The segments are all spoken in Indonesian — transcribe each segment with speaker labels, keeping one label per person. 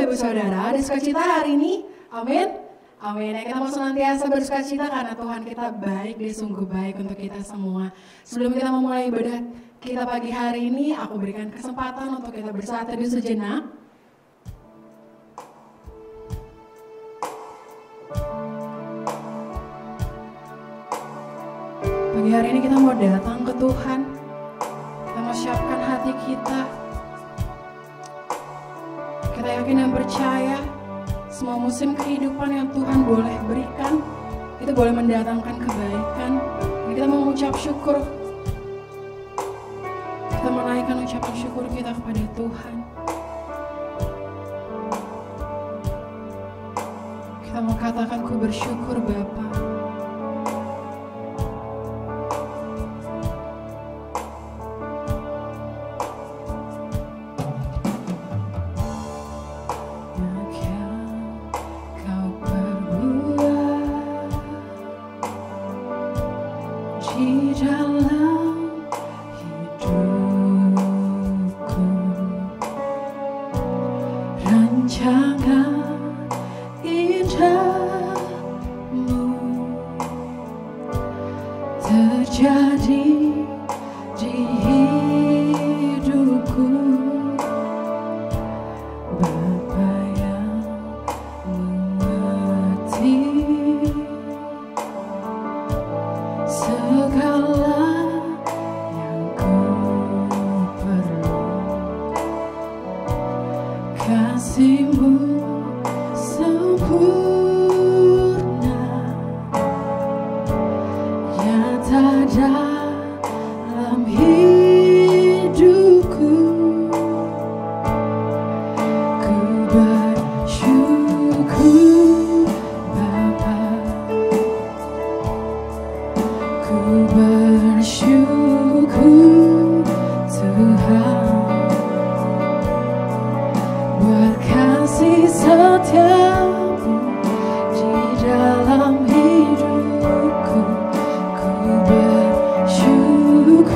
Speaker 1: Ibu Saudara, ada sukacita hari ini. Amin. Amin. Ya, kita mau senantiasa bersukacita karena Tuhan kita baik, Dia sungguh baik untuk kita semua. Sebelum kita memulai ibadah kita pagi hari ini, aku berikan kesempatan untuk kita bersaat teduh sejenak. Pagi hari ini kita mau datang ke Tuhan. Kita mau siapkan hati kita. Kita yakin dan percaya semua musim kehidupan yang Tuhan boleh berikan itu boleh mendatangkan kebaikan. Dan kita mau mengucap syukur. Kita menaikkan ucapan syukur kita kepada Tuhan. Kita mau katakan ku bersyukur Bapa.
Speaker 2: Di dalam hidupku, rancangan indahmu terjadi di hidupku. Bapa yang mengerti segala yang ku perlu, kasih-Mu sempurna nyata dalam hidupku. Ku bersyukur Bapa, ku bersyukur Tuhan buat kasih setiamu di dalam hidupku. Ku bersyukur,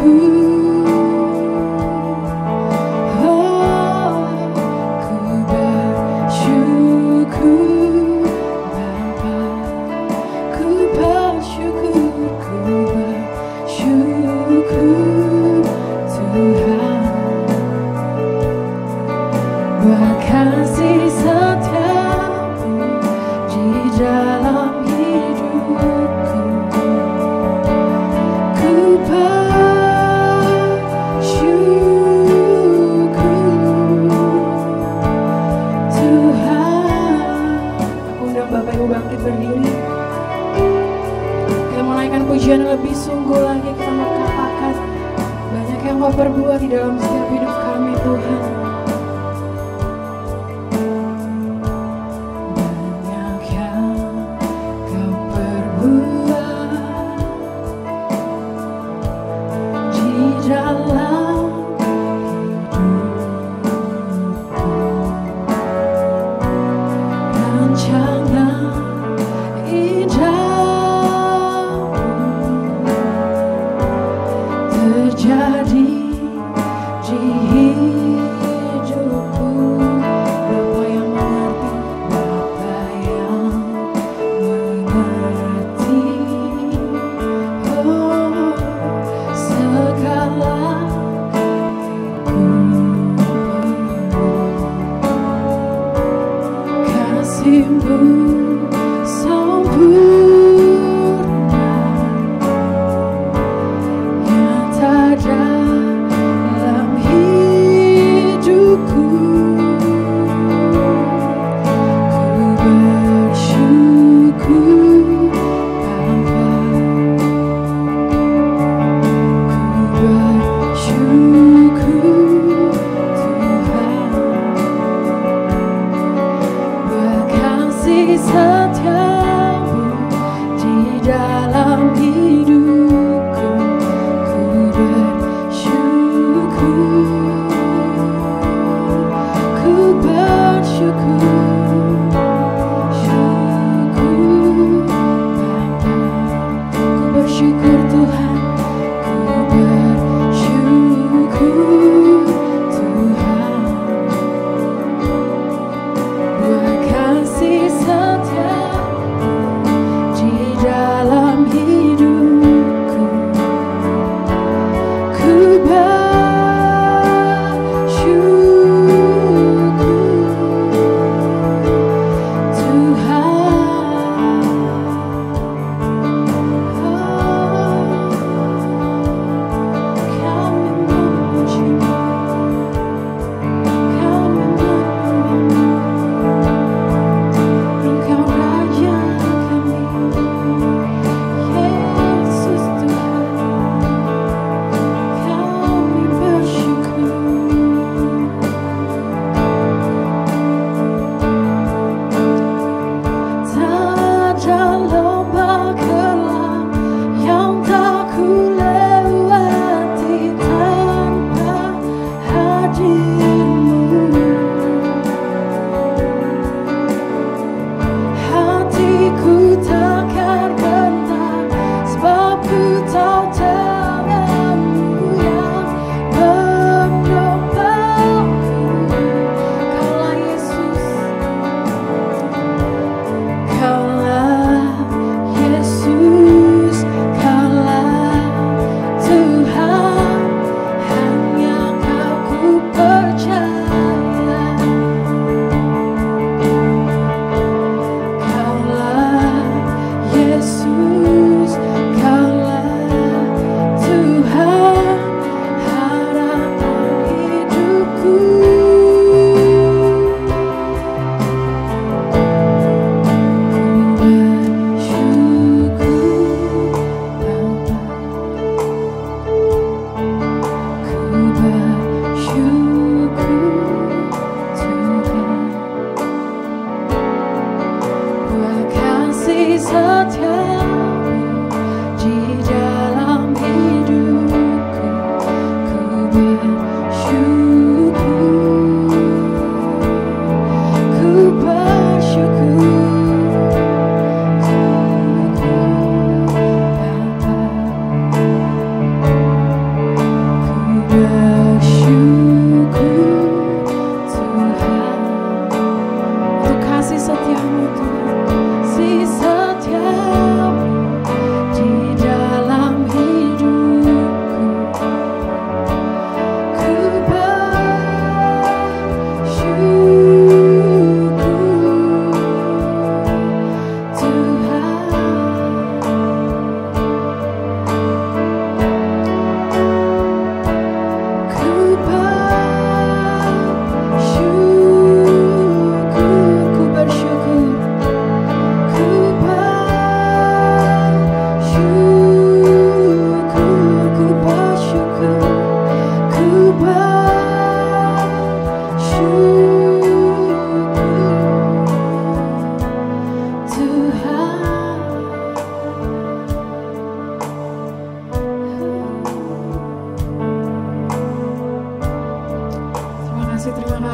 Speaker 2: oh, ku bersyukur Bapa, ku bersyukur, ku bersyukur Tuhan buat kasih setiamu di dalam hidupku. Ku bersyukur Tuhan.
Speaker 1: Aku undang Bapak Ibu bangkit berdiri. Kita mau naikkan pujian lebih sungguh lagi. Kita mau katakan banyak yang Kau perbuat di dalam setiap hidup kami Tuhan.
Speaker 2: Banyak yang Kau perbuat di dalam hidupku, rancangan indahmu terjadi di hidupku.
Speaker 1: Bapa yang mengerti,
Speaker 2: Bapa yang mengerti, oh, segala yang ku perlu, kasih-Mu sempurna nyata dalam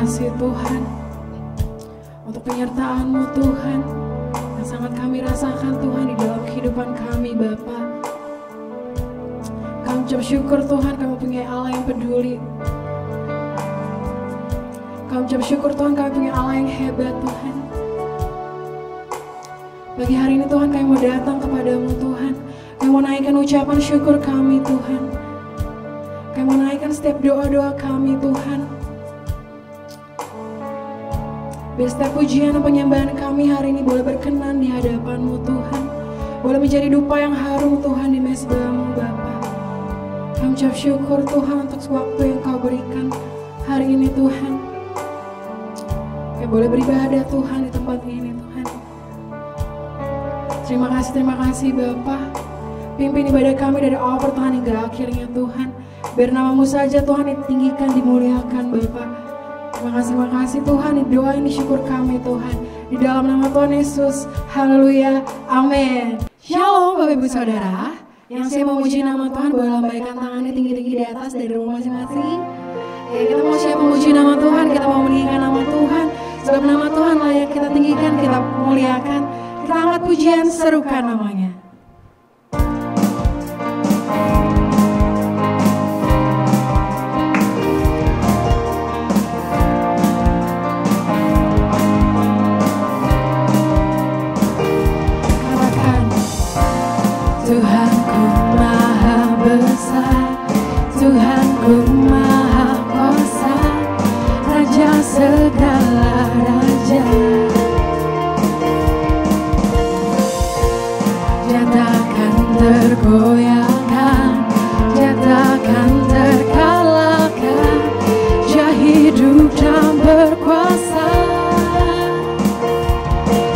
Speaker 1: kasih Tuhan untuk penyertaan-Mu Tuhan yang sangat kami rasakan Tuhan di dalam kehidupan kami Bapa. Kami ucap syukur Tuhan, kami punya Allah yang peduli. Kami ucap syukur Tuhan, kami punya Allah yang hebat Tuhan. Pagi hari ini Tuhan kami mau datang kepadamu Tuhan. Kami mau naikkan ucapan syukur kami Tuhan. Kami mau naikkan setiap doa-doa kami Tuhan. Biar setiap pujian dan penyembahan kami hari ini boleh berkenan di hadapan-Mu Tuhan. Boleh menjadi dupa yang harum Tuhan di mezbah-Mu Bapa. Kami ucap syukur Tuhan untuk waktu yang Kau berikan hari ini Tuhan. Kami boleh beribadah Tuhan di tempat ini Tuhan. Terima kasih Bapa. Pimpin ibadah kami dari awal pertengahan hingga akhirnya Tuhan. Biar nama-Mu saja Tuhan ditinggikan, dimuliakan Bapa. Terima kasih Tuhan, doa ini syukur kami Tuhan. Di dalam nama Tuhan Yesus, haleluya, amin. Shalom Bapak Ibu Saudara. Yang saya memuji nama Tuhan boleh lambaikan tangannya tinggi-tinggi di atas dari rumah masing-masing. Ya, kita mau siap memuji nama Tuhan, kita mau meninggikan nama Tuhan. Sebab nama Tuhan layak kita tinggikan, kita muliakan. Kita angkat pujian, serukan namanya.
Speaker 2: Tuhanku maha besar, Tuhanku maha kuasa, Raja segala raja. Dia takkan tergoyahkan, Dia takkan terkalahkan, Dia hidup dan berkuasa.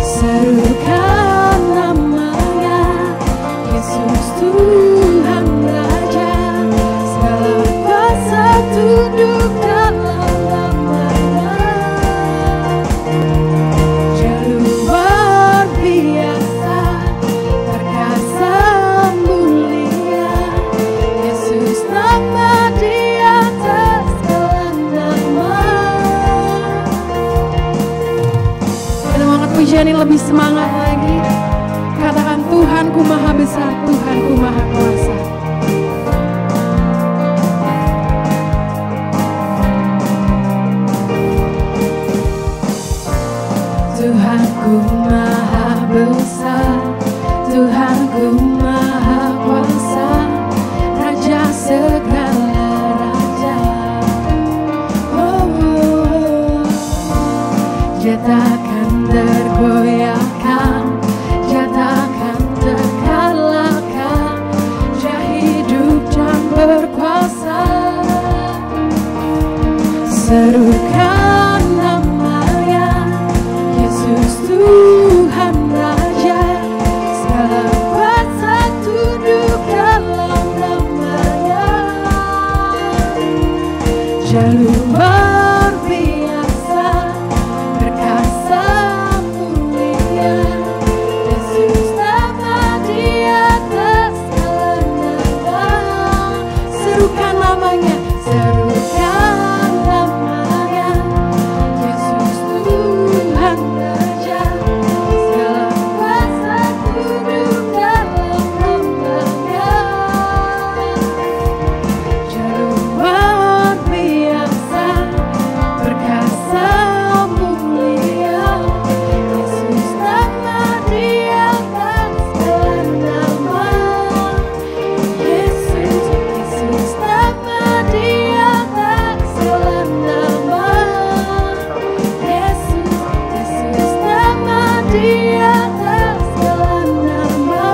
Speaker 2: Serukan namanya Yesus Tuhan Raja, segala kuasa tunduk dalam namanya. Dia luar biasa, perkasa mulia, Yesus nama di atas segala nama.
Speaker 1: Kita mau angkat pujian yang lebih semangat lagi. Katakan Tuhanku maha besar, Tuhanku maha kuasa.
Speaker 2: Tuhanku maha besar, Tuhanku maha kuasa, Raja segala raja. Dia takkan tergoyahkan, Dia takkan terkalahkan, Dia hidup dan berkuasa. Serukan namanya Yesus Tuhan Raja, segala kuasa tunduk dalam namanya. Dia luar biasa, perkasa mulia, Yesus nama di atas segala nama. Serukan namanya, serukan namanya Yesus Tuhan Raja, segala kuasa tunduk dalam namanya. Dia luar biasa, perkasa mulia, Yesus nama di atas segala nama. Yesus nama di atas segala nama. Yesus nama di atas segala nama.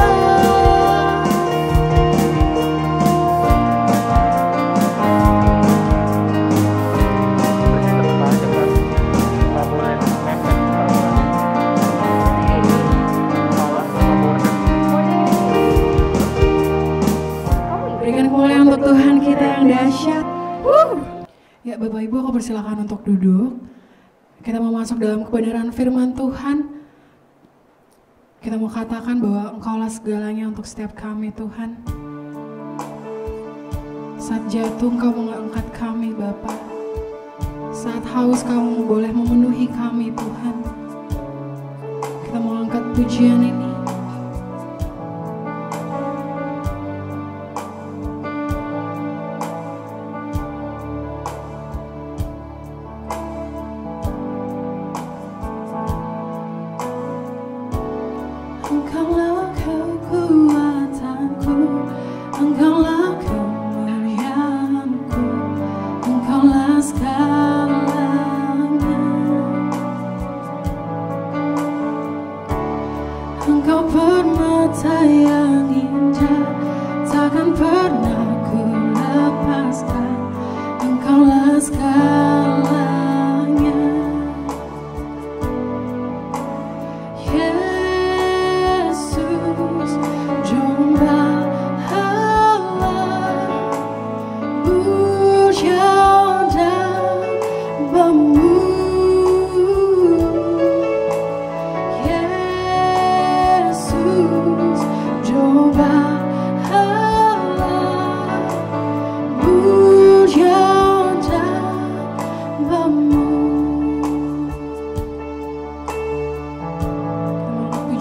Speaker 1: Berikan kemuliaan untuk Tuhan kita yang dahsyat. Ya Bapak Ibu, aku persilakan untuk duduk. Kita mau masuk dalam kebenaran firman Tuhan. Kita mau katakan bahwa Engkaulah segalanya untuk setiap kami Tuhan. Saat jatuh Engkau mengangkat kami Bapa. Saat haus kamu boleh memenuhi kami Tuhan. Kita mau angkat pujian ini.
Speaker 2: Engkaulah kekuatanku, Engkaulah kemuliaanku, Engkaulah segalanya. Engkau permata yang indah, takkan pernah ku lepaskan, Engkaulah segalanya.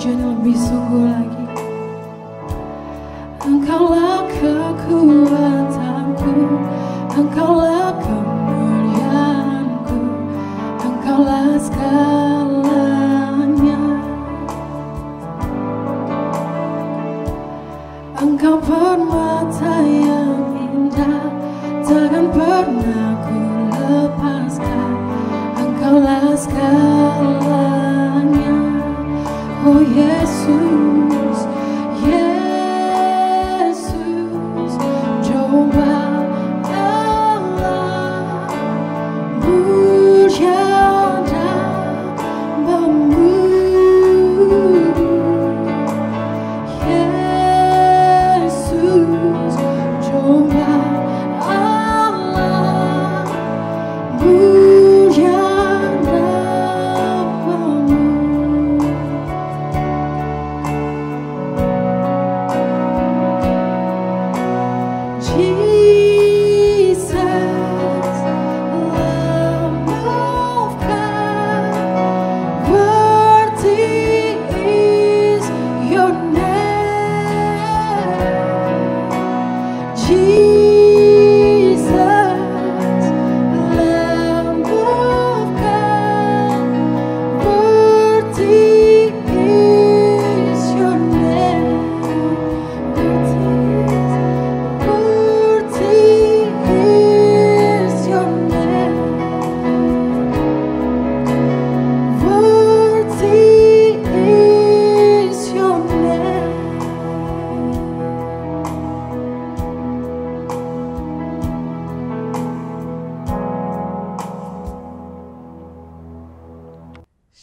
Speaker 2: Lebih sungguh lagi. Engkaulah kekuatanku, Engkaulah kemuliaanku, Engkaulah segalanya. Engkau permata yang indah, takkan pernah ku lepaskan, Engkaulah segalanya. Oh Yesus, Yesus, coba Allah berjaya bambu. Yesus, coba Allah berjaya bambu.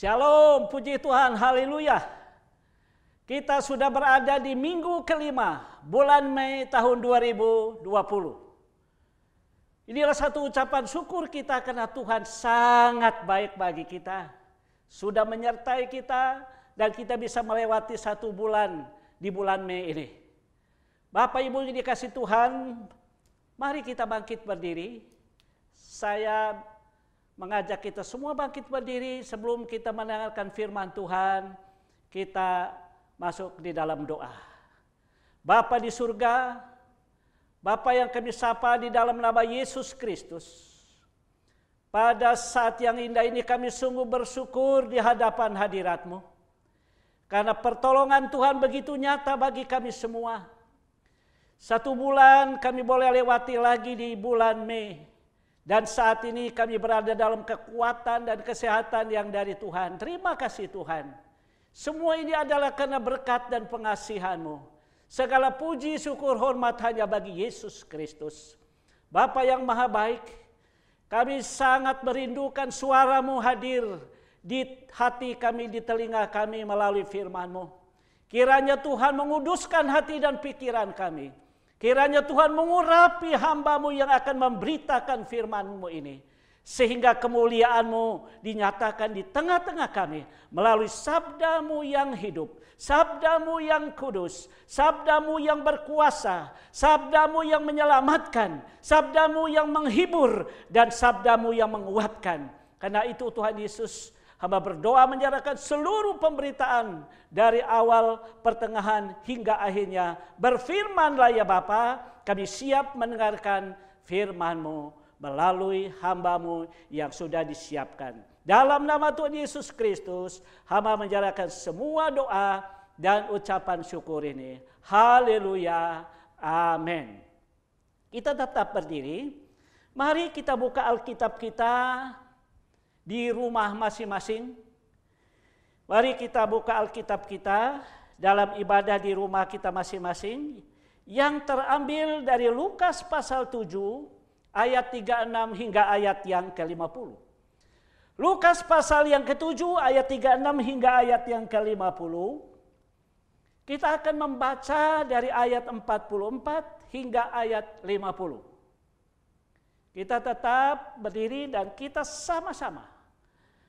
Speaker 3: Shalom, puji Tuhan, haleluya. Kita sudah berada di minggu kelima, bulan Mei tahun 2020. Inilah satu ucapan syukur kita karena Tuhan sangat baik bagi kita. Sudah menyertai kita dan kita bisa melewati satu bulan di bulan Mei ini. Bapak Ibu yang dikasih Tuhan, mari kita bangkit berdiri. Saya mengajak kita semua bangkit berdiri sebelum kita mendengarkan firman Tuhan. Kita masuk di dalam doa. Bapa di surga, Bapa yang kami sapa di dalam nama Yesus Kristus. Pada saat yang indah ini kami sungguh bersyukur di hadapan hadirat-Mu. Karena pertolongan Tuhan begitu nyata bagi kami semua. Satu bulan kami boleh lewati lagi di bulan Mei. Dan saat ini kami berada dalam kekuatan dan kesehatan yang dari Tuhan. Terima kasih Tuhan. Semua ini adalah karena berkat dan pengasihan-Mu. Segala puji, syukur, hormat hanya bagi Yesus Kristus. Bapa yang maha baik, kami sangat merindukan suara-Mu hadir di hati kami, di telinga kami melalui firman-Mu. Kiranya Tuhan menguduskan hati dan pikiran kami. Kiranya Tuhan mengurapi hamba-Mu yang akan memberitakan firman-Mu ini. Sehingga kemuliaan-Mu dinyatakan di tengah-tengah kami melalui sabda-Mu yang hidup, sabda-Mu yang kudus, sabda-Mu yang berkuasa, sabda-Mu yang menyelamatkan, sabda-Mu yang menghibur, dan sabda-Mu yang menguatkan. Karena itu Tuhan Yesus, hamba berdoa menyerahkan seluruh pemberitaan dari awal, pertengahan, hingga akhirnya. Berfirman-Lah ya Bapa, kami siap mendengarkan firman-Mu melalui hamba-Mu yang sudah disiapkan. Dalam nama Tuhan Yesus Kristus, hamba menyerahkan semua doa dan ucapan syukur ini. Haleluya, amin. Kita tetap berdiri. Mari kita buka Alkitab kita di rumah masing-masing. Mari kita buka Alkitab kita dalam ibadah di rumah kita masing-masing, yang terambil dari Lukas pasal 7 ayat 36 hingga ayat yang ke-50. Lukas pasal yang ke-7 ayat 36 hingga ayat yang ke-50. Kita akan membaca dari ayat 44 hingga ayat 50. Kita tetap berdiri dan kita sama-sama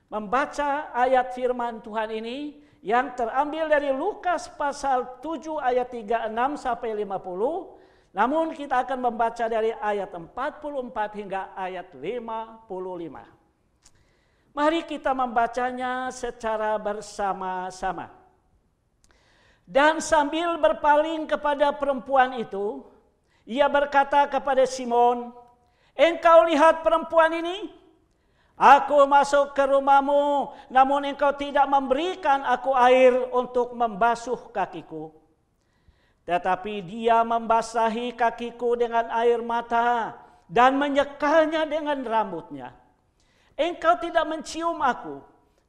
Speaker 3: membaca ayat firman Tuhan ini yang terambil dari Lukas pasal 7 ayat 36 sampai 50. Namun kita akan membaca dari ayat 44 hingga ayat 55. Mari kita membacanya secara bersama-sama. Dan sambil berpaling kepada perempuan itu, ia berkata kepada Simon, "Engkau lihat perempuan ini? Aku masuk ke rumahmu, namun engkau tidak memberikan aku air untuk membasuh kakiku. Tetapi dia membasahi kakiku dengan air mata dan menyekalnya dengan rambutnya. Engkau tidak mencium aku,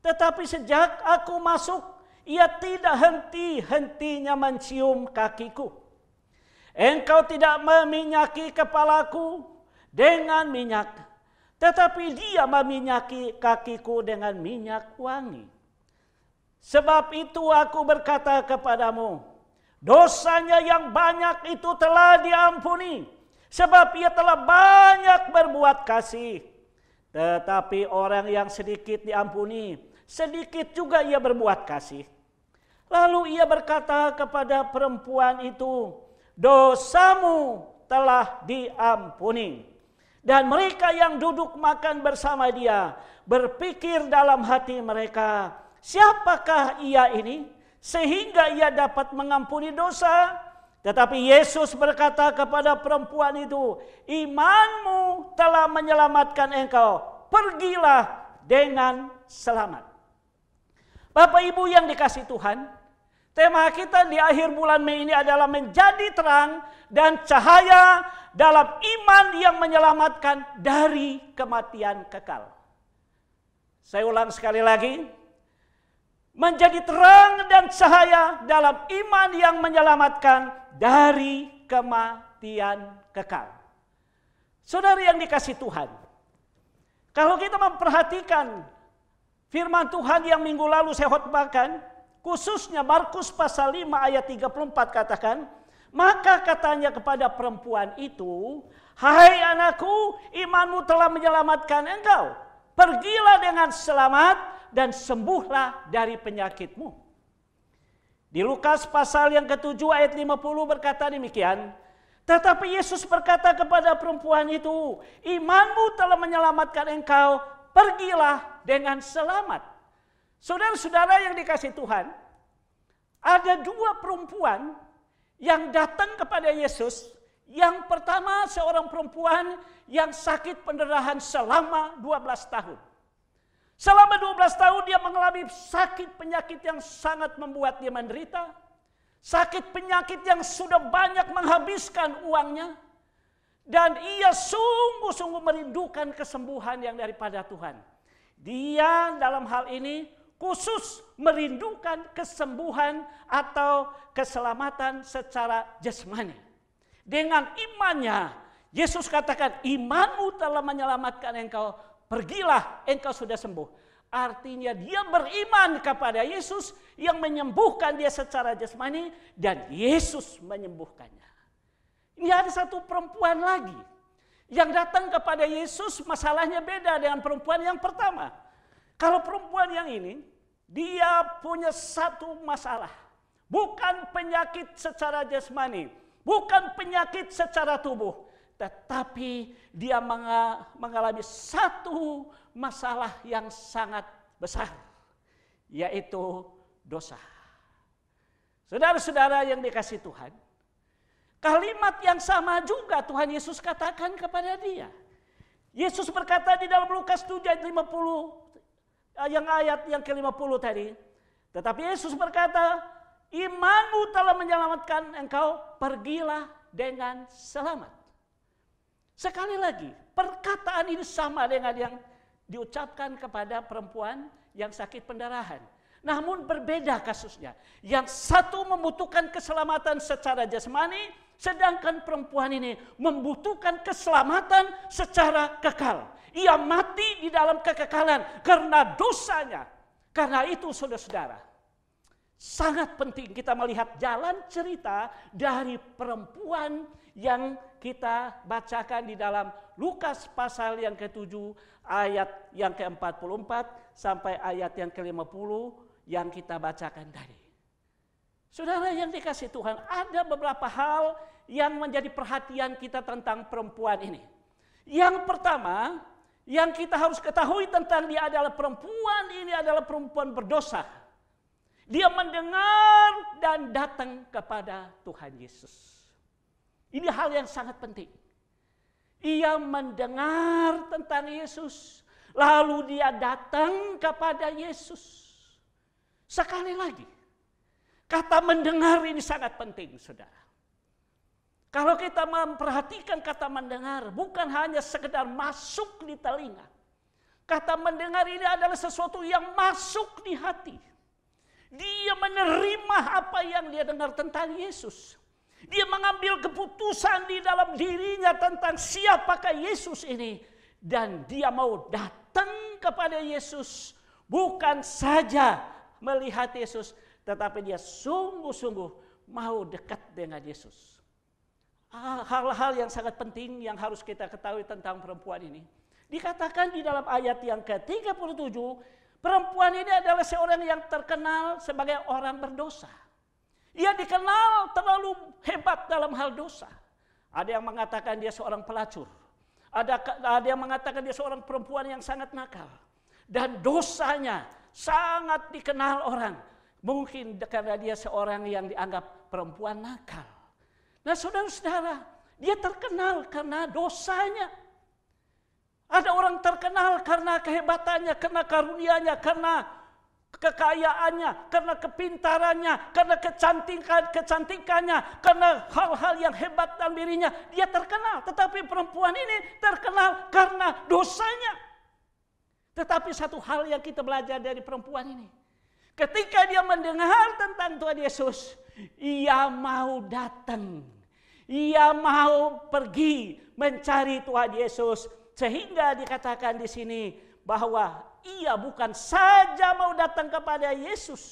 Speaker 3: tetapi sejak aku masuk, ia tidak henti-hentinya mencium kakiku. Engkau tidak meminyaki kepalaku dengan minyak, tetapi dia meminyaki kakiku dengan minyak wangi. Sebab itu aku berkata kepadamu, dosanya yang banyak itu telah diampuni, sebab ia telah banyak berbuat kasih. Tetapi orang yang sedikit diampuni, sedikit juga ia berbuat kasih." Lalu ia berkata kepada perempuan itu, "Dosamu telah diampuni." Dan mereka yang duduk makan bersama dia berpikir dalam hati mereka, "Siapakah ia ini sehingga ia dapat mengampuni dosa?" Tetapi Yesus berkata kepada perempuan itu, "Imanmu telah menyelamatkan engkau. Pergilah dengan selamat." Bapak Ibu yang dikasihi Tuhan, tema kita di akhir bulan Mei ini adalah menjadi terang dan cahaya dalam iman yang menyelamatkan dari kematian kekal. Saya ulang sekali lagi. Menjadi terang dan cahaya dalam iman yang menyelamatkan dari kematian kekal. Saudara yang dikasihi Tuhan, kalau kita memperhatikan firman Tuhan yang minggu lalu saya khotbahkan, khususnya Markus pasal 5 ayat 34 katakan, maka katanya kepada perempuan itu, "Hai anakku, imanmu telah menyelamatkan engkau. Pergilah dengan selamat dan sembuhlah dari penyakitmu." Di Lukas pasal yang ke-7 ayat 50 berkata demikian, tetapi Yesus berkata kepada perempuan itu, "Imanmu telah menyelamatkan engkau, pergilah dengan selamat." Saudara-saudara yang dikasihi Tuhan, ada dua perempuan yang datang kepada Yesus. Yang pertama seorang perempuan yang sakit pendarahan selama 12 tahun. Selama 12 tahun dia mengalami sakit penyakit yang sangat membuat dia menderita. Sakit penyakit yang sudah banyak menghabiskan uangnya. Dan ia sungguh-sungguh merindukan kesembuhan yang daripada Tuhan. Dia dalam hal ini khusus merindukan kesembuhan atau keselamatan secara jasmani. Dengan imannya, Yesus katakan, "Imanmu telah menyelamatkan engkau. Pergilah, engkau sudah sembuh." Artinya dia beriman kepada Yesus yang menyembuhkan dia secara jasmani dan Yesus menyembuhkannya. Ini ada satu perempuan lagi. Yang datang kepada Yesus masalahnya beda dengan perempuan yang pertama. Kalau perempuan yang ini, dia punya satu masalah. Bukan penyakit secara jasmani, bukan penyakit secara tubuh, tetapi dia mengalami satu masalah yang sangat besar, yaitu dosa. Saudara-saudara yang dikasihi Tuhan, kalimat yang sama juga Tuhan Yesus katakan kepada dia. Yesus berkata di dalam Lukas 7 ayat 50, ayat yang ke-50 tadi. Tetapi Yesus berkata, imanmu telah menyelamatkan engkau, pergilah dengan selamat. Sekali lagi, perkataan ini sama dengan yang diucapkan kepada perempuan yang sakit pendarahan. Namun berbeda kasusnya. Yang satu membutuhkan keselamatan secara jasmani, sedangkan perempuan ini membutuhkan keselamatan secara kekal. Ia mati di dalam kekekalan karena dosanya. Karena itu saudara-saudara, sangat penting kita melihat jalan cerita dari perempuan yang kita bacakan di dalam Lukas pasal yang ke-7 ayat yang ke-44 sampai ayat yang ke-50 yang kita bacakan tadi. Saudara yang dikasihi Tuhan, ada beberapa hal yang menjadi perhatian kita tentang perempuan ini. Yang pertama, yang kita harus ketahui tentang dia adalah perempuan ini adalah perempuan berdosa. Dia mendengar dan datang kepada Tuhan Yesus. Ini hal yang sangat penting. Ia mendengar tentang Yesus, lalu dia datang kepada Yesus. Sekali lagi, kata mendengar ini sangat penting, saudara. Kalau kita memperhatikan kata mendengar, bukan hanya sekedar masuk di telinga. Kata mendengar ini adalah sesuatu yang masuk di hati. Dia menerima apa yang dia dengar tentang Yesus. Dia mengambil keputusan di dalam dirinya tentang siapakah Yesus ini. Dan dia mau datang kepada Yesus, bukan saja melihat Yesus, tetapi dia sungguh-sungguh mau dekat dengan Yesus. Hal-hal yang sangat penting yang harus kita ketahui tentang perempuan ini. Dikatakan di dalam ayat yang ke-37, perempuan ini adalah seorang yang terkenal sebagai orang berdosa. Ia dikenal terlalu hebat dalam hal dosa. Ada yang mengatakan dia seorang pelacur. Ada yang mengatakan dia seorang perempuan yang sangat nakal. Dan dosanya sangat dikenal orang. Mungkin karena dia seorang yang dianggap perempuan nakal. Nah saudara-saudara, dia terkenal karena dosanya. Ada orang terkenal karena kehebatannya, karena karunia-Nya, karena kekayaannya, karena kepintarannya, karena kecantikannya, karena hal-hal yang hebat dalam dirinya. Dia terkenal, tetapi perempuan ini terkenal karena dosanya. Tetapi satu hal yang kita belajar dari perempuan ini, ketika dia mendengar tentang Tuhan Yesus, ia mau datang, ia mau pergi mencari Tuhan Yesus, sehingga dikatakan di sini bahwa ia bukan saja mau datang kepada Yesus,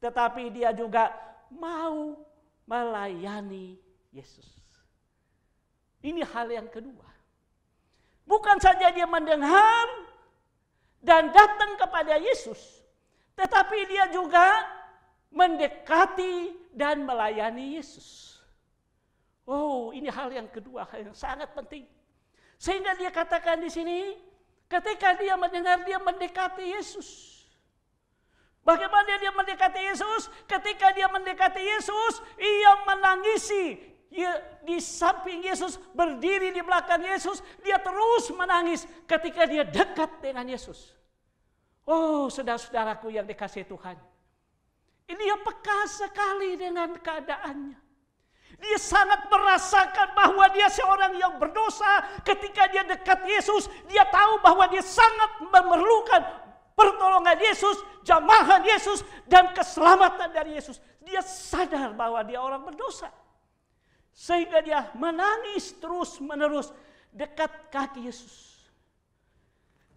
Speaker 3: tetapi dia juga mau melayani Yesus. Ini hal yang kedua. Bukan saja dia mendengar dan datang kepada Yesus, tetapi dia juga mendekati dan melayani Yesus. Oh, ini hal yang kedua, hal yang sangat penting. Sehingga dia katakan di sini, ketika dia mendengar, dia mendekati Yesus. Bagaimana dia mendekati Yesus? Ketika dia mendekati Yesus, ia menangisi. Di samping Yesus, berdiri di belakang Yesus, dia terus menangis ketika dia dekat dengan Yesus. Oh, saudara-saudaraku yang dikasihi Tuhan, ini dia peka sekali dengan keadaannya. Dia sangat merasakan bahwa dia seorang yang berdosa. Ketika dia dekat Yesus, dia tahu bahwa dia sangat memerlukan pertolongan Yesus, jamahan Yesus, dan keselamatan dari Yesus. Dia sadar bahwa dia orang berdosa. Sehingga dia menangis terus menerus dekat kaki Yesus.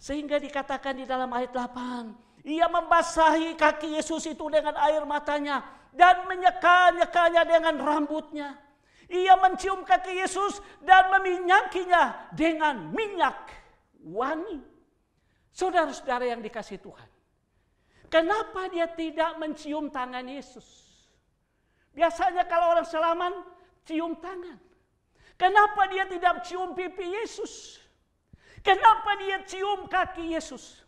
Speaker 3: Sehingga dikatakan di dalam ayat 8, ia membasahi kaki Yesus itu dengan air matanya dan menyeka-nyekanya dengan rambutnya. Ia mencium kaki Yesus dan meminyakinya dengan minyak wangi. Saudara-saudara yang dikasihi Tuhan, kenapa dia tidak mencium tangan Yesus? Biasanya kalau orang salaman cium tangan. Kenapa dia tidak cium pipi Yesus? Kenapa dia cium kaki Yesus?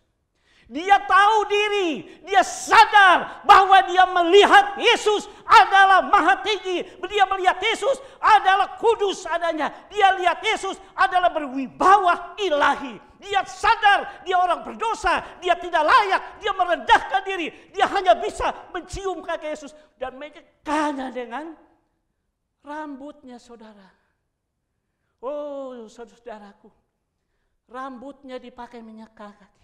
Speaker 3: Dia tahu diri, dia sadar bahwa dia melihat Yesus adalah maha tinggi. Dia melihat Yesus adalah kudus adanya. Dia lihat Yesus adalah berwibawa ilahi. Dia sadar dia orang berdosa, dia tidak layak, dia merendahkan diri. Dia hanya bisa mencium kaki Yesus dan menyekanya dengan rambutnya, saudara. Oh, saudaraku, rambutnya dipakai minyak kaki.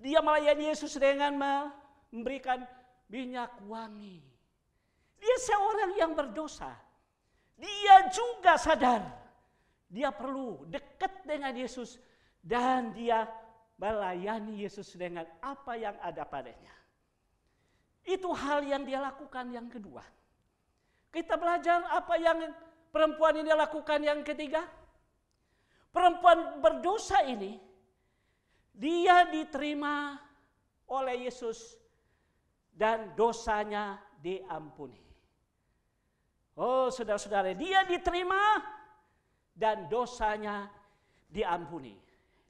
Speaker 3: Dia melayani Yesus dengan memberikan minyak wangi. Dia seorang yang berdosa. Dia juga sadar dia perlu dekat dengan Yesus dan dia melayani Yesus dengan apa yang ada padanya. Itu hal yang dia lakukan yang kedua. Kita belajar apa yang perempuan ini lakukan yang ketiga. Perempuan berdosa ini dia diterima oleh Yesus dan dosanya diampuni. Oh, saudara-saudara, dia diterima dan dosanya diampuni.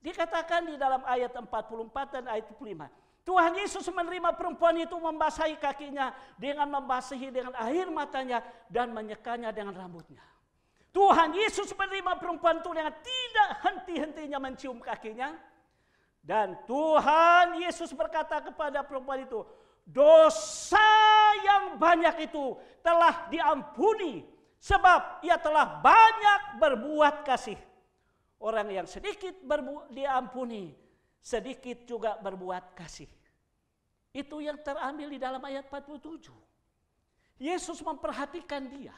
Speaker 3: Dikatakan di dalam ayat 44 dan ayat 5. Tuhan Yesus menerima perempuan itu, membasahi kakinya dengan membasahi dengan air matanya dan menyekanya dengan rambutnya. Tuhan Yesus menerima perempuan itu dengan tidak henti-hentinya mencium kakinya. Dan Tuhan Yesus berkata kepada perempuan itu, dosa yang banyak itu telah diampuni sebab ia telah banyak berbuat kasih. Orang yang sedikit diampuni, sedikit juga berbuat kasih. Itu yang terambil di dalam ayat 47. Yesus memperhatikan dia.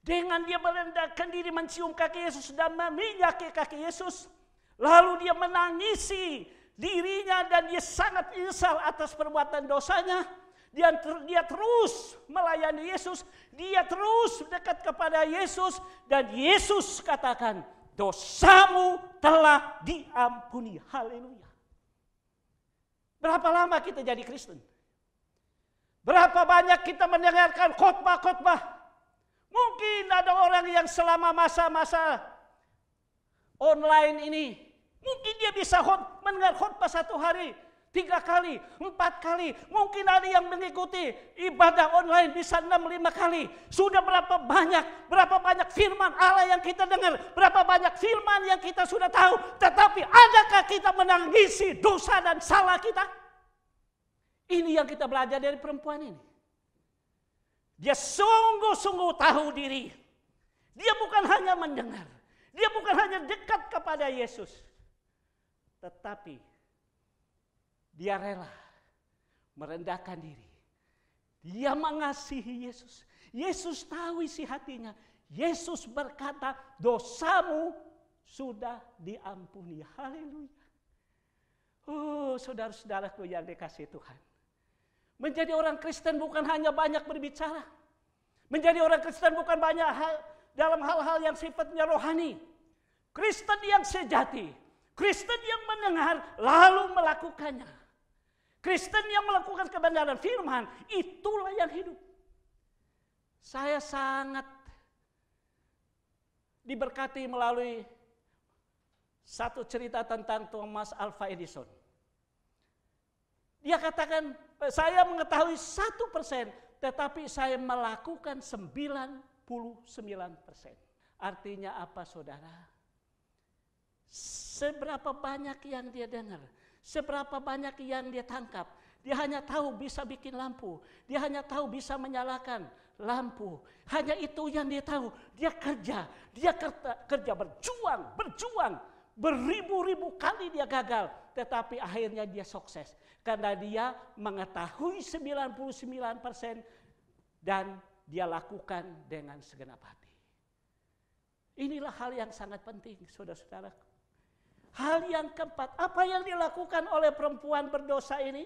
Speaker 3: Dengan dia merendahkan diri mencium kaki Yesus dan meminyaki kaki Yesus, lalu dia menangisi dirinya dan dia sangat menyesal atas perbuatan dosanya. Dia terus melayani Yesus, dia terus dekat kepada Yesus dan Yesus katakan, dosamu telah diampuni. Haleluya. Berapa lama kita jadi Kristen? Berapa banyak kita mendengarkan khotbah-khotbah? Mungkin ada orang yang selama masa-masa online ini, mungkin dia bisa mendengar khotbah 1 hari 3 kali, 4 kali. Mungkin ada yang mengikuti ibadah online bisa 6-5 kali. Sudah berapa banyak firman Allah yang kita dengar, berapa banyak firman yang kita sudah tahu. Tetapi adakah kita menangisi dosa dan salah kita? Ini yang kita belajar dari perempuan ini. Dia sungguh-sungguh tahu diri. Dia bukan hanya mendengar. Dia bukan hanya dekat kepada Yesus. Tetapi dia rela merendahkan diri. Dia mengasihi Yesus. Yesus tahu isi hatinya. Yesus berkata, dosamu sudah diampuni. Haleluya. Oh, saudara-saudaraku yang dikasihi Tuhan. Menjadi orang Kristen bukan hanya banyak berbicara. Menjadi orang Kristen bukan banyak dalam hal-hal yang sifatnya rohani. Kristen yang sejati. Kristen yang mendengar lalu melakukannya. Kristen yang melakukan kebenaran firman, itulah yang hidup. Saya sangat diberkati melalui satu cerita tentang Thomas Alva Edison. Dia katakan, saya mengetahui 1%, tetapi saya melakukan 99%. Artinya apa, saudara? Seberapa banyak yang dia dengar, seberapa banyak yang dia tangkap. Dia hanya tahu bisa bikin lampu. Dia hanya tahu bisa menyalakan lampu. Hanya itu yang dia tahu. Dia kerja. Dia kerja berjuang. Beribu-ribu kali dia gagal. Tetapi akhirnya dia sukses. Karena dia mengetahui 99% dan dia lakukan dengan segenap hati. Inilah hal yang sangat penting, saudara-saudaraku. Hal yang keempat, apa yang dilakukan oleh perempuan berdosa ini?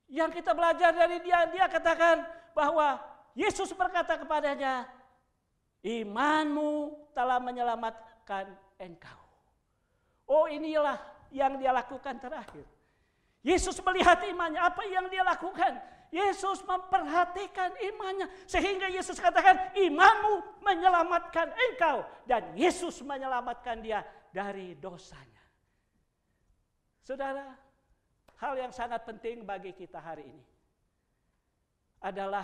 Speaker 3: Yang kita belajar dari dia katakan bahwa Yesus berkata kepadanya, imanmu telah menyelamatkan engkau. Oh, inilah yang dia lakukan terakhir. Yesus melihat imannya, apa yang dia lakukan? Yesus memperhatikan imannya. Sehingga Yesus katakan, imanmu menyelamatkan engkau. Dan Yesus menyelamatkan dia dari dosanya. Saudara, hal yang sangat penting bagi kita hari ini adalah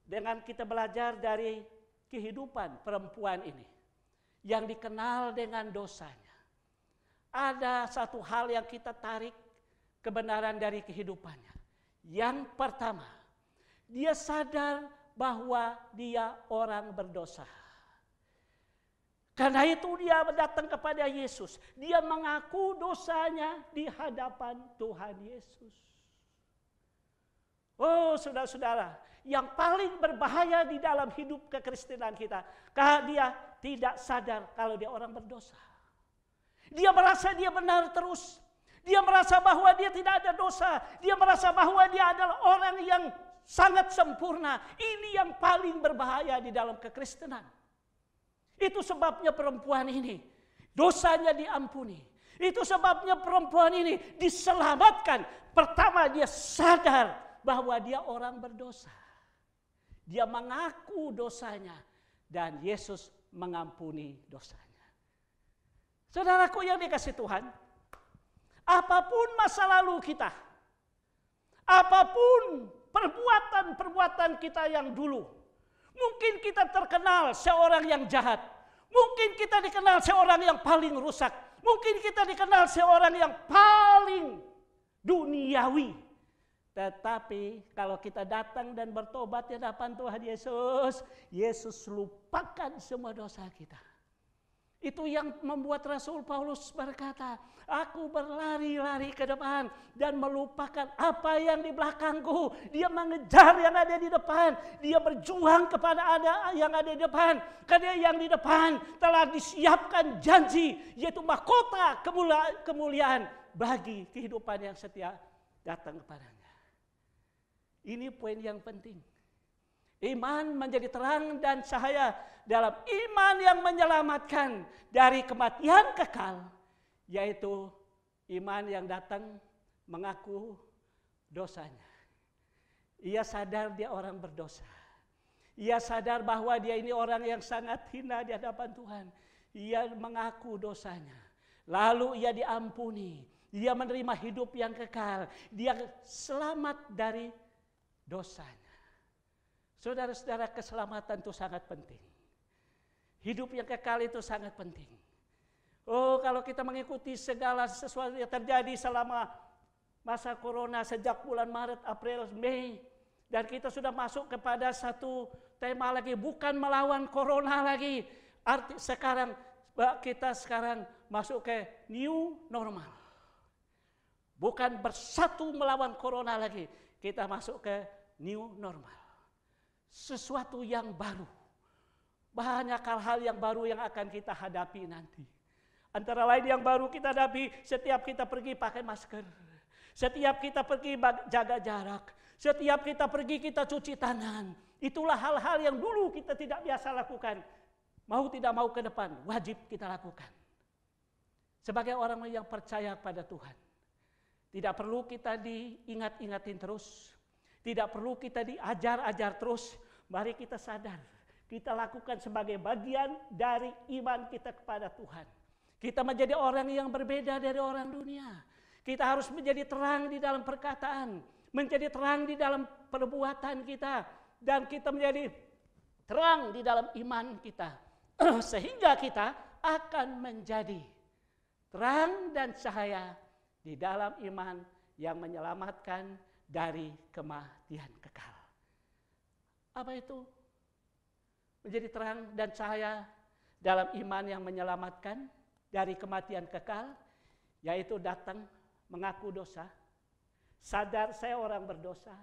Speaker 3: dengan kita belajar dari kehidupan perempuan ini yang dikenal dengan dosanya. Ada satu hal yang kita tarik kebenaran dari kehidupannya. Yang pertama, dia sadar bahwa dia orang berdosa. Karena itu dia datang kepada Yesus. Dia mengaku dosanya di hadapan Tuhan Yesus. Oh, saudara-saudara, yang paling berbahaya di dalam hidup kekristenan kita, karena dia tidak sadar kalau dia orang berdosa. Dia merasa dia benar terus. Dia merasa bahwa dia tidak ada dosa. Dia merasa bahwa dia adalah orang yang sangat sempurna. Ini yang paling berbahaya di dalam kekristenan. Itu sebabnya perempuan ini dosanya diampuni. Itu sebabnya perempuan ini diselamatkan. Pertama, dia sadar bahwa dia orang berdosa. Dia mengaku dosanya dan Yesus mengampuni dosanya. Saudaraku yang dikasihi Tuhan, apapun masa lalu kita, apapun perbuatan-perbuatan kita yang dulu, mungkin kita terkenal seorang yang jahat, mungkin kita dikenal seorang yang paling rusak, mungkin kita dikenal seorang yang paling duniawi. Tetapi kalau kita datang dan bertobat di hadapan Tuhan Yesus, Yesus lupakan semua dosa kita. Itu yang membuat Rasul Paulus berkata, aku berlari-lari ke depan dan melupakan apa yang di belakangku. Dia mengejar yang ada di depan. Dia berjuang kepada yang ada di depan. Karena yang di depan telah disiapkan janji, yaitu mahkota kemuliaan bagi kehidupan yang setia datang kepadanya. Ini poin yang penting. Iman menjadi terang dan cahaya dalam iman yang menyelamatkan dari kematian kekal, yaitu iman yang datang mengaku dosanya. Ia sadar dia orang berdosa. Ia sadar bahwa dia ini orang yang sangat hina di hadapan Tuhan. Ia mengaku dosanya. Lalu ia diampuni. Dia menerima hidup yang kekal. Dia selamat dari dosanya. Saudara-saudara, keselamatan itu sangat penting. Hidup yang kekal itu sangat penting. Oh, kalau kita mengikuti segala sesuatu yang terjadi selama masa corona sejak bulan Maret, April, Mei, dan kita sudah masuk kepada satu tema lagi, bukan melawan corona lagi. Kita sekarang masuk ke new normal. Bukan bersatu melawan corona lagi, kita masuk ke new normal. Sesuatu yang baru. Banyak hal-hal yang baru yang akan kita hadapi nanti. Antara lain yang baru kita hadapi, setiap kita pergi pakai masker. Setiap kita pergi jaga jarak. Setiap kita pergi kita cuci tangan. Itulah hal-hal yang dulu kita tidak biasa lakukan. Mau tidak mau ke depan, wajib kita lakukan. Sebagai orang yang percaya pada Tuhan. Tidak perlu kita diingat-ingatin terus. Tidak perlu kita diajar-ajar terus. Mari kita sadar. Kita lakukan sebagai bagian dari iman kita kepada Tuhan. Kita menjadi orang yang berbeda dari orang dunia. Kita harus menjadi terang di dalam perkataan. Menjadi terang di dalam perbuatan kita. Dan kita menjadi terang di dalam iman kita. Sehingga kita akan menjadi terang dan cahaya di dalam iman yang menyelamatkan dari kematian kekal. Apa itu? Menjadi terang dan cahaya dalam iman yang menyelamatkan dari kematian kekal, yaitu datang mengaku dosa, sadar saya orang berdosa,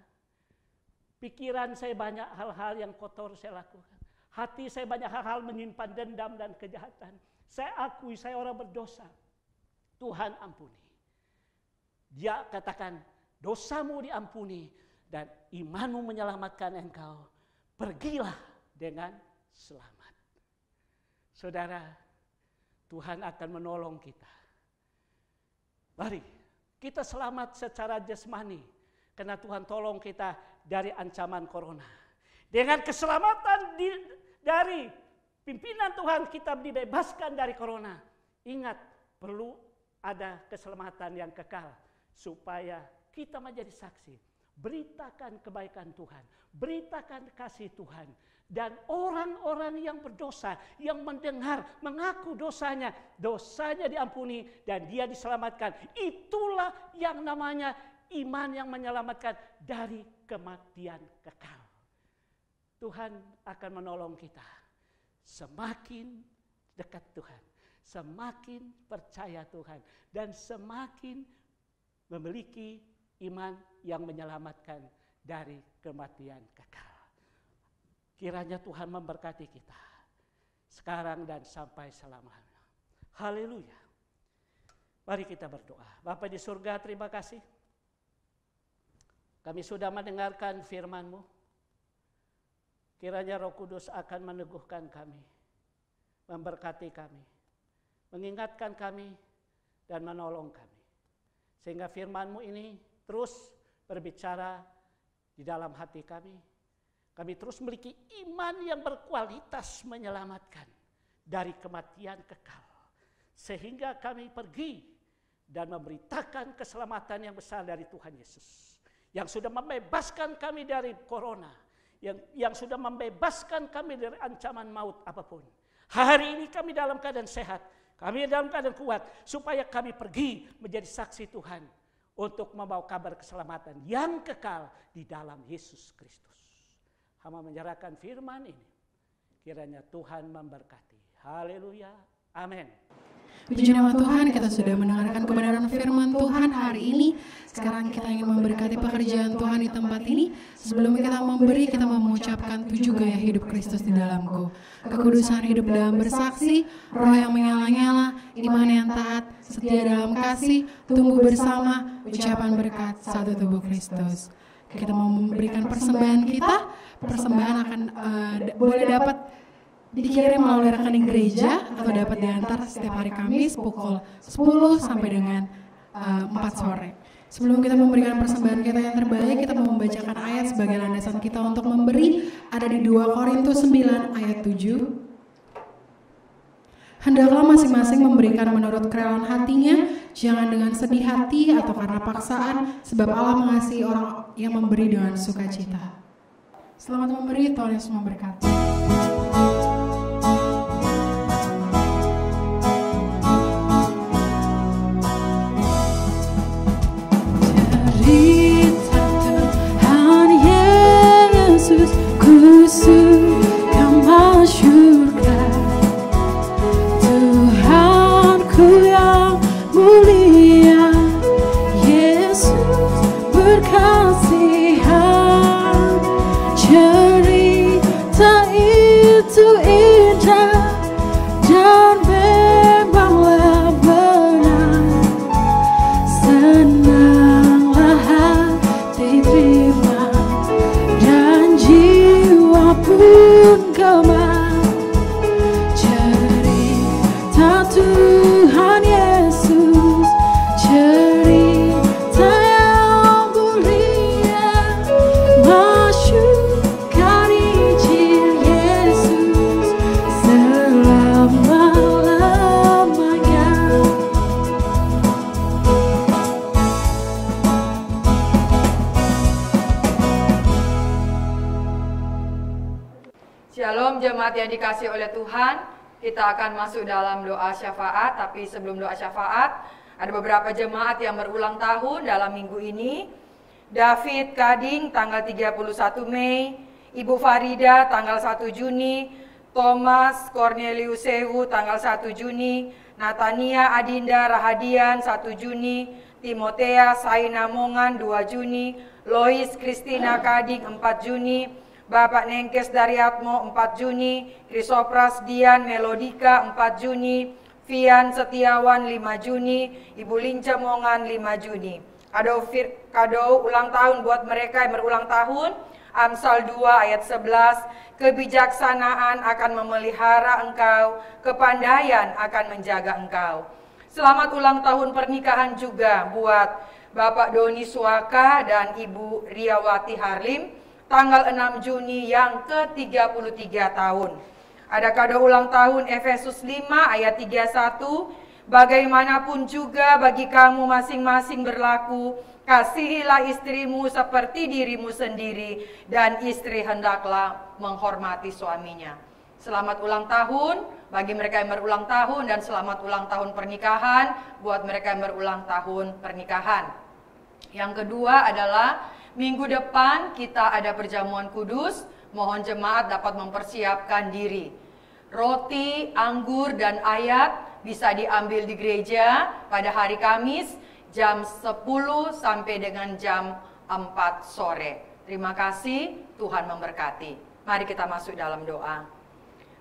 Speaker 3: pikiran saya banyak hal-hal yang kotor saya lakukan, hati saya banyak hal-hal menyimpan dendam dan kejahatan, saya akui saya orang berdosa, Tuhan ampuni. Dia katakan, dosamu diampuni dan imanmu menyelamatkan engkau. Pergilah dengan selamat. Saudara, Tuhan akan menolong kita. Mari kita selamat secara jasmani karena Tuhan tolong kita dari ancaman corona. Dengan keselamatan dari pimpinan Tuhan kita dibebaskan dari corona. Ingat, perlu ada keselamatan yang kekal supaya kita menjadi saksi. Beritakan kebaikan Tuhan, beritakan kasih Tuhan. Dan orang-orang yang berdosa, yang mendengar, mengaku dosanya diampuni dan dia diselamatkan. Itulah yang namanya iman yang menyelamatkan dari kematian kekal. Tuhan akan menolong kita. Semakin dekat Tuhan, semakin percaya Tuhan, dan semakin memiliki iman yang menyelamatkan dari kematian kekal. Kiranya Tuhan memberkati kita sekarang dan sampai selamanya. Haleluya. Mari kita berdoa. Bapa di surga, terima kasih. Kami sudah mendengarkan firman-Mu. Kiranya Roh Kudus akan meneguhkan kami, memberkati kami, mengingatkan kami, dan menolong kami. Sehingga firman-Mu ini terus berbicara di dalam hati kami. Kami terus memiliki iman yang berkualitas menyelamatkan dari kematian kekal. Sehingga kami pergi dan memberitakan keselamatan yang besar dari Tuhan Yesus. Yang sudah membebaskan kami dari corona. Yang sudah membebaskan kami dari ancaman maut apapun. Hari ini kami dalam keadaan sehat. Kami dalam keadaan kuat. Supaya kami pergi menjadi saksi Tuhan. Untuk membawa kabar keselamatan yang kekal di dalam Yesus Kristus. Hamba menyerahkan firman ini. Kiranya Tuhan memberkati. Haleluya. Amin.
Speaker 1: Puji nama Tuhan, kita sudah mendengarkan kebenaran firman Tuhan hari ini. Sekarang kita ingin memberkati pekerjaan Tuhan di tempat ini. Sebelum kita memberi, kita mengucapkan 7 gaya hidup Kristus di dalamku. Kekudusan hidup dalam bersaksi, roh yang menyala-nyala, iman yang taat, setia dalam kasih, tumbuh bersama, ucapan berkat, satu tubuh Kristus. Kita mau memberikan persembahan kita. Persembahan akan boleh dapat dikirim melalui rekening gereja atau dapat diantar setiap hari Kamis pukul 10 sampai dengan 4 sore. Sebelum kita memberikan persembahan kita yang terbaik, kita mau membacakan ayat sebagai landasan kita untuk memberi. Ada di 2 Korintus 9 ayat 7. Hendaklah masing-masing memberikan menurut kerelaan hatinya, jangan dengan sedih hati atau karena paksaan, sebab Allah mengasihi orang yang memberi dengan sukacita. Selamat memberi, Tuhan Yesus memberkati.
Speaker 2: Cerita Tuhan Yesus, ku suka masyurkan Tuhanku yang mulia, Yesus berkasihan. Cerita itu indah dan memanglah benar. Senanglah hati terima dan jiwa pun gemar. Cerita Tuhan Yesus, cerita yang mulia, masyurkan Injil Yesus selama-lamanya.
Speaker 4: Shalom jemaat yang dikasihi oleh Tuhan. Kita akan masuk dalam doa syafaat. Tapi sebelum doa syafaat, ada beberapa jemaat yang berulang tahun dalam minggu ini. David Kading tanggal 31 Mei, Ibu Farida tanggal 1 Juni, Thomas Cornelius Sewu tanggal 1 Juni, Natania Adinda Rahadian 1 Juni, Timotea Saina Mongan 2 Juni, Lois Kristina Kading 4 Juni, Bapak Nengkes Daryatmo 4 Juni, Krisopras Dian Melodika 4 Juni, Fian Setiawan 5 Juni, Ibu Linca Mongan 5 Juni. Kado ulang tahun buat mereka yang berulang tahun Amsal 2 ayat 11, kebijaksanaan akan memelihara engkau, kepandaian akan menjaga engkau. Selamat ulang tahun pernikahan juga buat Bapak Doni Suaka dan Ibu Riawati Harlim, tanggal 6 Juni yang ke-33 tahun. Ada kado ulang tahun Efesus 5 ayat 31, bagaimanapun juga bagi kamu masing-masing berlaku, kasihilah istrimu seperti dirimu sendiri, dan istri hendaklah menghormati suaminya. Selamat ulang tahun bagi mereka yang berulang tahun, dan selamat ulang tahun pernikahan buat mereka yang berulang tahun pernikahan. Yang kedua adalah minggu depan kita ada perjamuan kudus. Mohon jemaat dapat mempersiapkan diri. Roti, anggur, dan ayat bisa diambil di gereja pada hari Kamis jam 10 sampai dengan jam 4 sore. Terima kasih, Tuhan memberkati. Mari kita masuk dalam doa.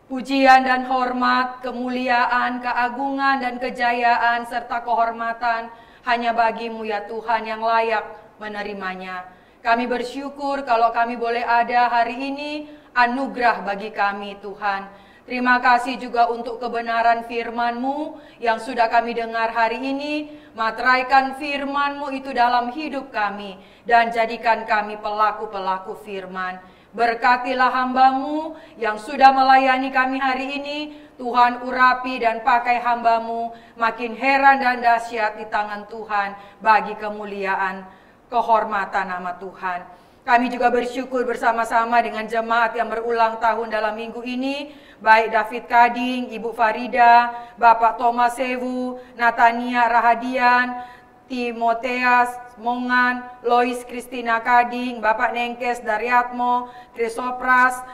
Speaker 4: Pujian dan hormat, kemuliaan, keagungan, dan kejayaan, serta kehormatan hanya bagi-Mu ya Tuhan yang layak menerimanya. Kami bersyukur kalau kami boleh ada hari ini, anugerah bagi kami Tuhan. Terima kasih juga untuk kebenaran firman-Mu yang sudah kami dengar hari ini. Materaikan firman-Mu itu dalam hidup kami dan jadikan kami pelaku-pelaku firman. Berkatilah hamba-Mu yang sudah melayani kami hari ini. Tuhan urapi dan pakai hamba-Mu makin heran dan dahsyat di tangan Tuhan bagi kemuliaan kehormatan nama Tuhan. Kami juga bersyukur bersama-sama dengan jemaat yang berulang tahun dalam minggu ini, baik David Kading, Ibu Farida, Bapak Thomas Sewu, Natania Rahadian, Timoteas Mongan, Lois Kristina Kading, Bapak Nengkes Daryatmo, Krisopras,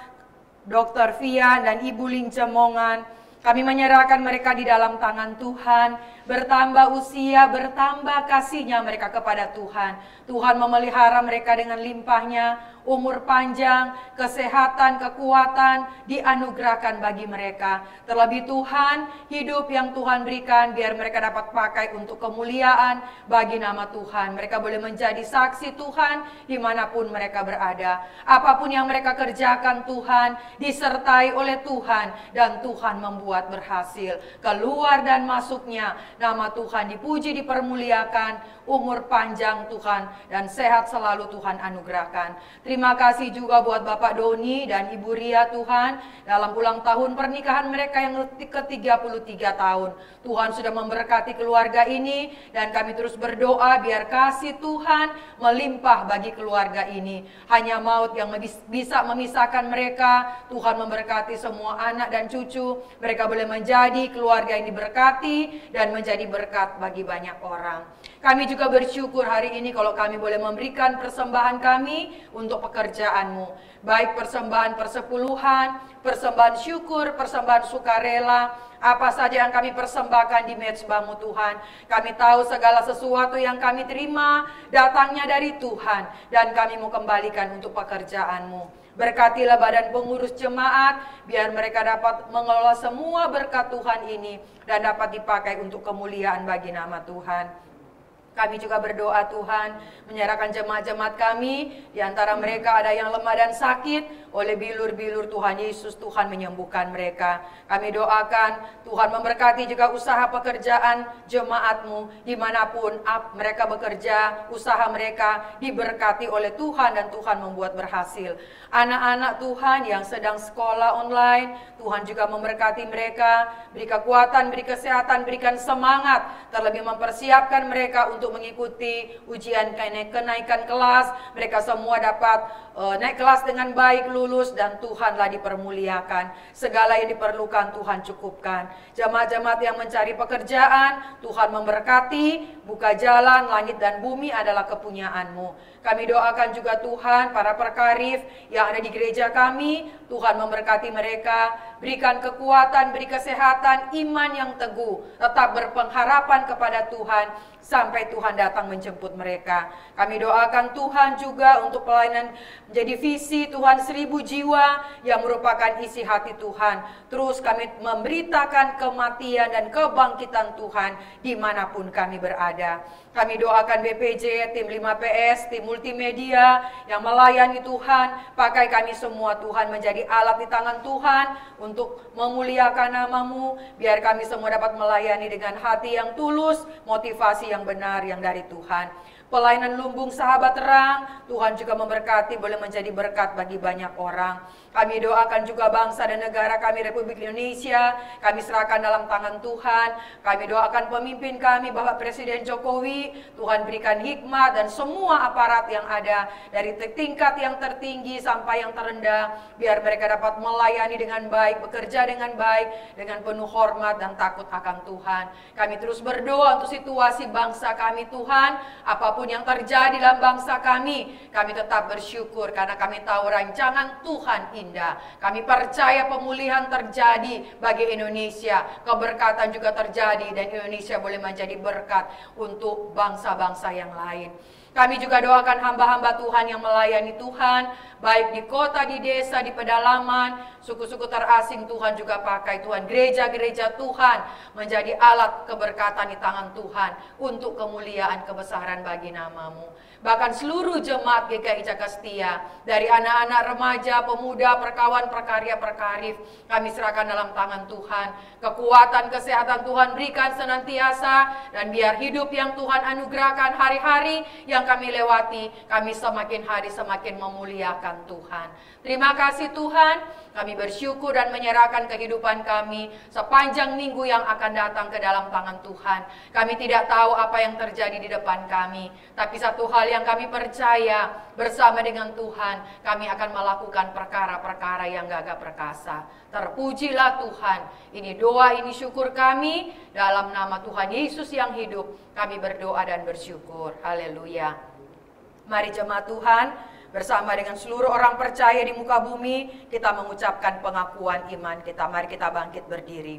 Speaker 4: Dr. Fian, dan Ibu Lince Mongan. Kami menyerahkan mereka di dalam tangan Tuhan. Bertambah usia, bertambah kasihnya mereka kepada Tuhan. Tuhan memelihara mereka dengan limpahnya, umur panjang, kesehatan, kekuatan dianugerahkan bagi mereka. Terlebih Tuhan, hidup yang Tuhan berikan biar mereka dapat pakai untuk kemuliaan bagi nama Tuhan. Mereka boleh menjadi saksi Tuhan dimanapun mereka berada. Apapun yang mereka kerjakan Tuhan, disertai oleh Tuhan, dan Tuhan membuat berhasil. Keluar dan masuknya, nama Tuhan dipuji, dipermuliakan, umur panjang Tuhan, dan sehat selalu Tuhan anugerahkan. Terima kasih juga buat Bapak Doni dan Ibu Ria Tuhan, dalam ulang tahun pernikahan mereka yang ke-33 tahun. Tuhan sudah memberkati keluarga ini, dan kami terus berdoa biar kasih Tuhan melimpah bagi keluarga ini. Hanya maut yang bisa memisahkan mereka. Tuhan memberkati semua anak dan cucu. Mereka boleh menjadi keluarga yang diberkati dan menjadi berkat bagi banyak orang. Kami juga bersyukur hari ini kalau kami boleh memberikan persembahan kami untuk pekerjaan-Mu. Baik persembahan persepuluhan, persembahan syukur, persembahan sukarela, apa saja yang kami persembahkan di mezbah-Mu Tuhan. Kami tahu segala sesuatu yang kami terima datangnya dari Tuhan, dan kami mau kembalikan untuk pekerjaan-Mu. Berkatilah badan pengurus jemaat, biar mereka dapat mengelola semua berkat Tuhan ini dan dapat dipakai untuk kemuliaan bagi nama Tuhan. Kami juga berdoa Tuhan, menyerahkan jemaat-jemaat kami, di antara mereka ada yang lemah dan sakit, oleh bilur-bilur Tuhan Yesus, Tuhan menyembuhkan mereka. Kami doakan Tuhan memberkati juga usaha pekerjaan jemaat-Mu, dimanapun mereka bekerja, usaha mereka diberkati oleh Tuhan dan Tuhan membuat berhasil. Anak-anak Tuhan yang sedang sekolah online, Tuhan juga memberkati mereka, beri kekuatan, beri kesehatan, berikan semangat, terlebih mempersiapkan mereka untuk mengikuti ujian kenaikan kelas. Mereka semua dapat naik kelas dengan baik, lulus, dan Tuhanlah dipermuliakan. Segala yang diperlukan Tuhan cukupkan. Jemaat-jemaat yang mencari pekerjaan, Tuhan memberkati, buka jalan, langit dan bumi adalah kepunyaan-Mu. Kami doakan juga Tuhan para perkarif yang ada di gereja kami, Tuhan memberkati mereka, berikan kekuatan, beri kesehatan, iman yang teguh, tetap berpengharapan kepada Tuhan sampai Tuhan datang menjemput mereka. Kami doakan Tuhan juga untuk pelayanan menjadi visi Tuhan 1000 jiwa yang merupakan isi hati Tuhan. Terus kami memberitakan kematian dan kebangkitan Tuhan dimanapun kami berada. Kami doakan BPJ, tim 5PS, tim multimedia yang melayani Tuhan. Pakai kami semua Tuhan menjadi alat di tangan Tuhan untuk memuliakan nama-Mu. Biar kami semua dapat melayani dengan hati yang tulus, motivasi yang benar yang dari Tuhan. Pelayanan Lumbung Sahabat Terang, Tuhan juga memberkati, boleh menjadi berkat bagi banyak orang. Kami doakan juga bangsa dan negara kami, Republik Indonesia, kami serahkan dalam tangan Tuhan. Kami doakan pemimpin kami, Bapak Presiden Jokowi, Tuhan berikan hikmat dan semua aparat yang ada, dari tingkat yang tertinggi sampai yang terendah, biar mereka dapat melayani dengan baik, bekerja dengan baik, dengan penuh hormat dan takut akan Tuhan. Kami terus berdoa untuk situasi bangsa kami Tuhan, apapun yang terjadi dalam bangsa kami tetap bersyukur karena kami tahu rancangan Tuhan indah. Kami percaya pemulihan terjadi bagi Indonesia, keberkatan juga terjadi dan Indonesia boleh menjadi berkat untuk bangsa-bangsa yang lain. Kami juga doakan hamba-hamba Tuhan yang melayani Tuhan, baik di kota, di desa, di pedalaman, suku-suku terasing Tuhan juga pakai Tuhan. Gereja-gereja Tuhan menjadi alat keberkatan di tangan Tuhan untuk kemuliaan kebesaran bagi nama-Mu. Bahkan seluruh jemaat GKI Jaga Setia, dari anak-anak, remaja, pemuda, perkawan, perkarya, perkarif, kami serahkan dalam tangan Tuhan. Kekuatan, kesehatan Tuhan berikan senantiasa, dan biar hidup yang Tuhan anugerahkan hari-hari yang kami lewati, kami semakin hari semakin memuliakan Tuhan. Terima kasih Tuhan, kami bersyukur dan menyerahkan kehidupan kami sepanjang minggu yang akan datang ke dalam tangan Tuhan. Kami tidak tahu apa yang terjadi di depan kami, tapi satu hal yang kami percaya, bersama dengan Tuhan, kami akan melakukan perkara-perkara yang gagah perkasa. Terpujilah Tuhan. Ini doa, ini syukur kami, dalam nama Tuhan Yesus yang hidup, kami berdoa dan bersyukur. Haleluya. Mari jemaat Tuhan, bersama dengan seluruh orang percaya di muka bumi, kita mengucapkan pengakuan iman kita. Mari kita bangkit berdiri.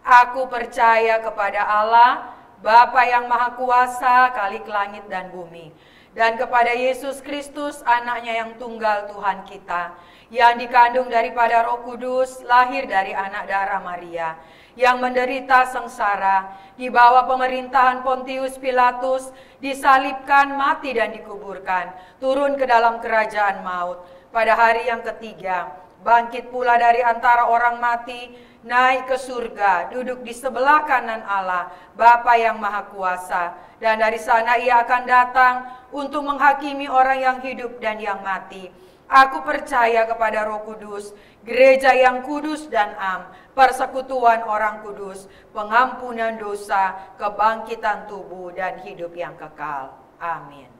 Speaker 4: Aku percaya kepada Allah, Bapa yang Maha Kuasa, Khalik langit dan bumi, dan kepada Yesus Kristus, anaknya yang tunggal Tuhan kita, yang dikandung daripada Roh Kudus, lahir dari anak darah Maria, yang menderita sengsara, di bawah pemerintahan Pontius Pilatus, disalibkan, mati dan dikuburkan, turun ke dalam kerajaan maut. Pada hari yang ketiga, bangkit pula dari antara orang mati, naik ke surga, duduk di sebelah kanan Allah, Bapa yang Maha Kuasa. Dan dari sana ia akan datang untuk menghakimi orang yang hidup dan yang mati. Aku percaya kepada Roh Kudus, gereja yang kudus dan am, persekutuan orang kudus, pengampunan dosa, kebangkitan tubuh, dan hidup yang kekal. Amin.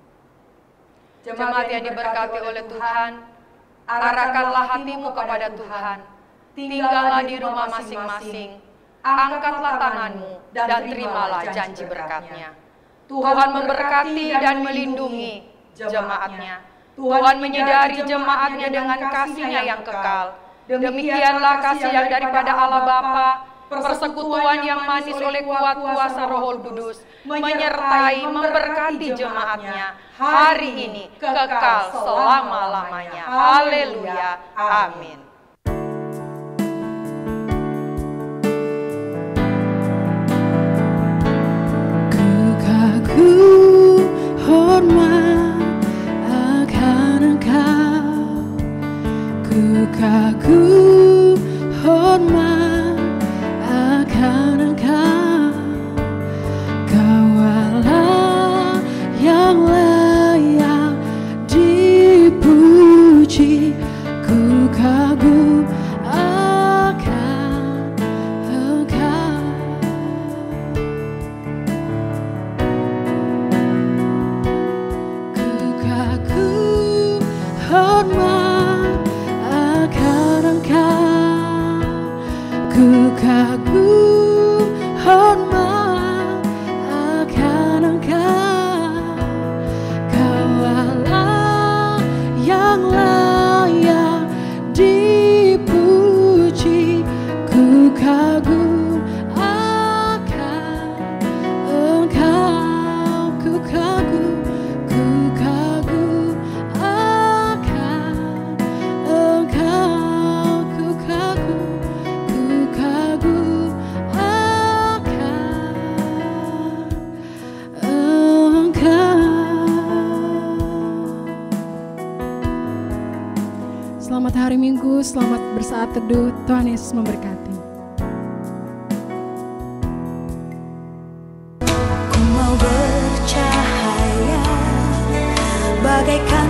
Speaker 4: Jemaat yang diberkati oleh Tuhan, arahkanlah hatimu kepada Tuhan. Tinggallah di rumah masing-masing, angkatlah tanganmu, dan terimalah janji berkat-Nya. Tuhan memberkati dan melindungi jemaat-Nya. Tuhan menyedari jemaat-Nya dengan kasih-Nya yang kekal. Demikianlah kasih yang daripada Allah Bapa, persekutuan yang manis oleh kuat kuasa Roh Kudus, menyertai, memberkati jemaat-Nya hari ini, kekal selama-lamanya. Haleluya. Amin.
Speaker 2: Ku hormat akan Engkau, ku kagum hormat akan Engkau. Kau Allah yang layak dipuji, ku kagum akan Engkau. Hormat akan Engkau, ku kagum hormat akan Engkau. Kau Allah yang layak di
Speaker 1: selamat bersaat teduh. Tuhan Yesus memberkati.
Speaker 2: Ku mau bercahaya bagaikan